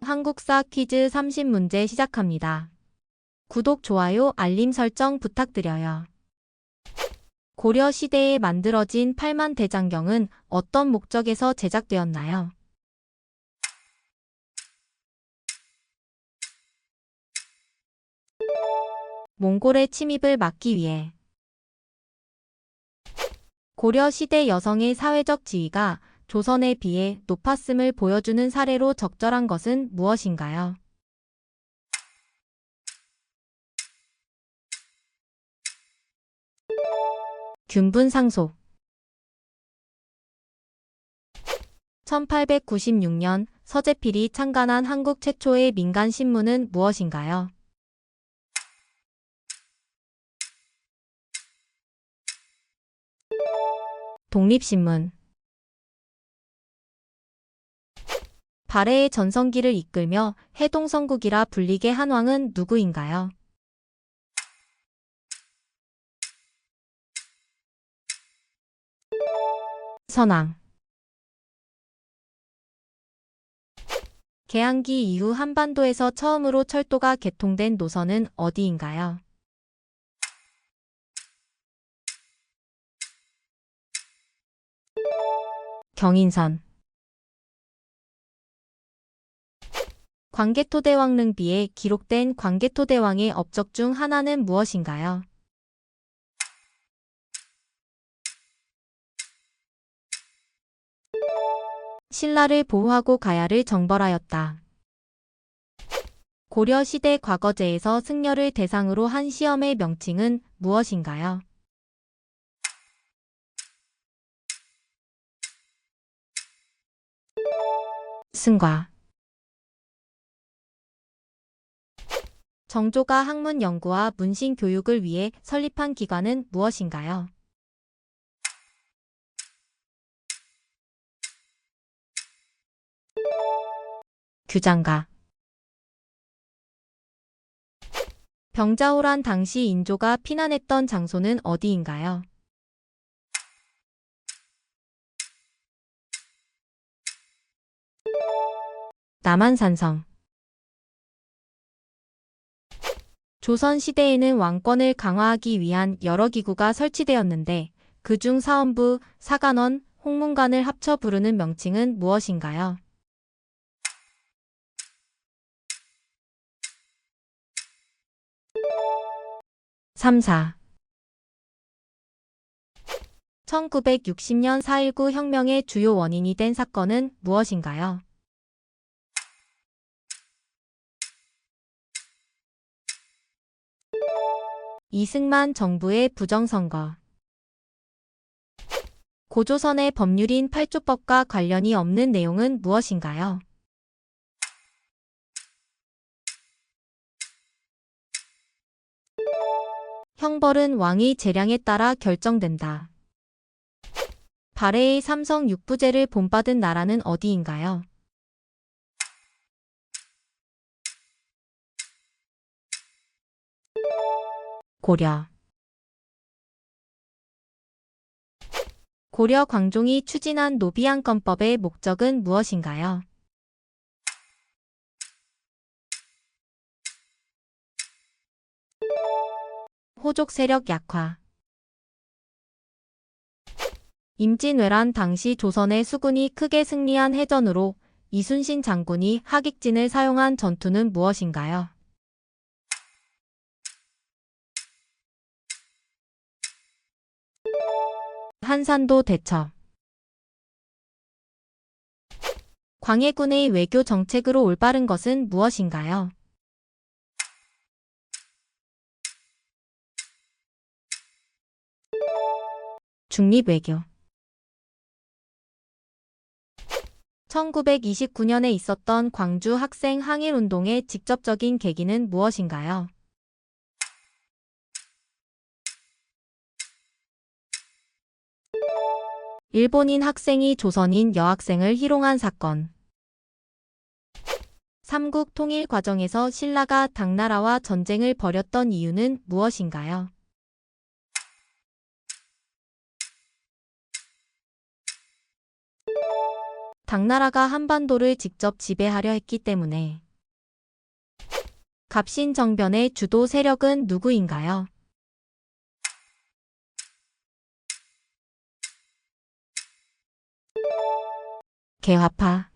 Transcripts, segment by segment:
한국사 퀴즈 30문제 시작합니다. 구독, 좋아요, 알림 설정 부탁드려요. 고려 시대에 만들어진 팔만대장경은 어떤 목적에서 제작되었나요? 몽골의 침입을 막기 위해. 고려 시대 여성의 사회적 지위가 조선에 비해 높았음을 보여주는 사례로 적절한 것은 무엇인가요? 균분상속. 1896년 서재필이 창간한 한국 최초의 민간 신문은 무엇인가요? 독립신문. 발해의 전성기를 이끌며 해동성국이라 불리게 한 왕은 누구인가요? 선왕. 개항기 이후 한반도에서 처음으로 철도가 개통된 노선은 어디인가요? 경인선. 광개토대왕릉비에 기록된 광개토대왕의 업적 중 하나는 무엇인가요? 신라를 보호하고 가야를 정벌하였다. 고려 시대 과거제에서 승려를 대상으로 한 시험의 명칭은 무엇인가요? 승과. 정조가 학문 연구와 문신 교육을 위해 설립한 기관은 무엇인가요? 규장가. 병자호란 당시 인조가 피난했던 장소는 어디인가요? 남한산성. 조선시대에는 왕권을 강화하기 위한 여러 기구가 설치되었는데 그중 사헌부, 사간원, 홍문관을 합쳐 부르는 명칭은 무엇인가요? 삼사. 1960년 4.19 혁명의 주요 원인이 된 사건은 무엇인가요? 이승만 정부의 부정선거. 고조선의 법률인 8조법과 관련이 없는 내용은 무엇인가요? 형벌은 왕의 재량에 따라 결정된다. 발해의 삼성 육부제를 본받은 나라는 어디인가요? 고려. 고려 광종이 추진한 노비안건법의 목적은 무엇인가요? 호족 세력 약화. 임진왜란 당시 조선의 수군이 크게 승리한 해전으로 이순신 장군이 하객진을 사용한 전투는 무엇인가요? 한산도 대첩. 광해군의 외교 정책으로 올바른 것은 무엇인가요? 중립외교. 1929년에 있었던 광주 학생 항일운동의 직접적인 계기는 무엇인가요? 일본인 학생이 조선인 여학생을 희롱한 사건. 삼국 통일 과정에서 신라가 당나라와 전쟁을 벌였던 이유는 무엇인가요? 당나라가 한반도를 직접 지배하려 했기 때문에. 갑신정변의 주도 세력은 누구인가요? 개화파.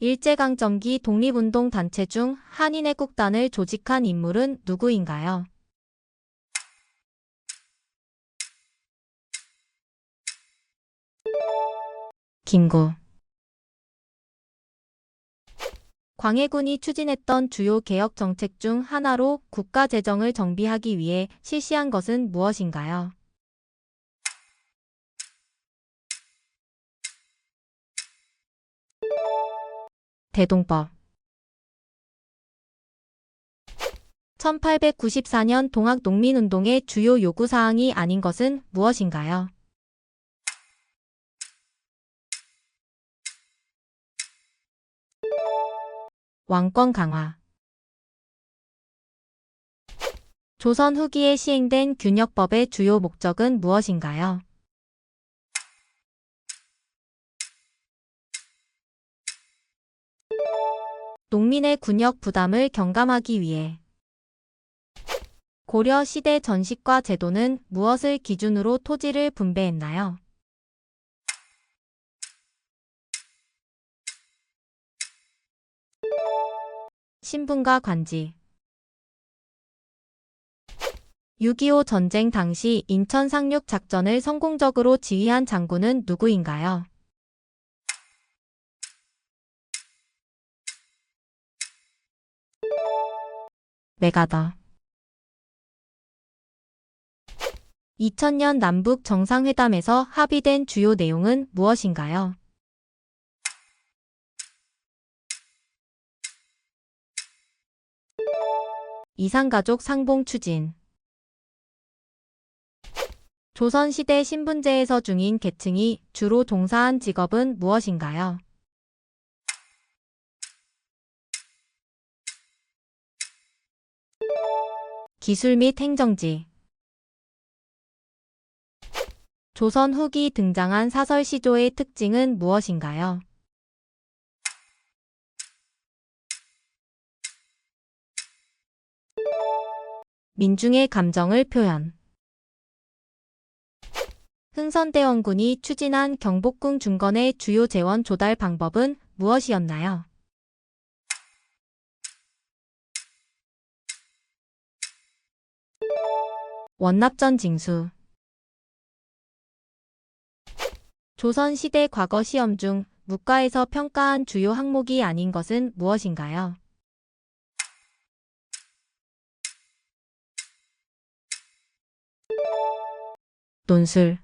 일제강점기 독립운동 단체 중 한인애국단을 조직한 인물은 누구인가요? 김구. 광해군이 추진했던 주요 개혁 정책 중 하나로 국가 재정을 정비하기 위해 실시한 것은 무엇인가요? 대동법. 1894년 동학농민운동의 주요 요구사항이 아닌 것은 무엇인가요? 왕권 강화. 조선 후기에 시행된 균역법의 주요 목적은 무엇인가요? 농민의 군역 부담을 경감하기 위해. 고려 시대 전시과 제도는 무엇을 기준으로 토지를 분배했나요? 신분과 관지. 6.25 전쟁 당시 인천 상륙 작전을 성공적으로 지휘한 장군은 누구인가요? 메가더. 2000년 남북 정상회담에서 합의된 주요 내용은 무엇인가요? 이산가족 상봉 추진. 조선시대 신분제에서 중인 계층이 주로 종사한 직업은 무엇인가요? 기술 및 행정지. 조선 후기 등장한 사설 시조의 특징은 무엇인가요? 민중의 감정을 표현. 흥선대원군이 추진한 경복궁 중건의 주요 재원 조달 방법은 무엇이었나요? 원납전 징수. 조선시대 과거 시험 중 문과에서 평가한 주요 항목이 아닌 것은 무엇인가요? 논술.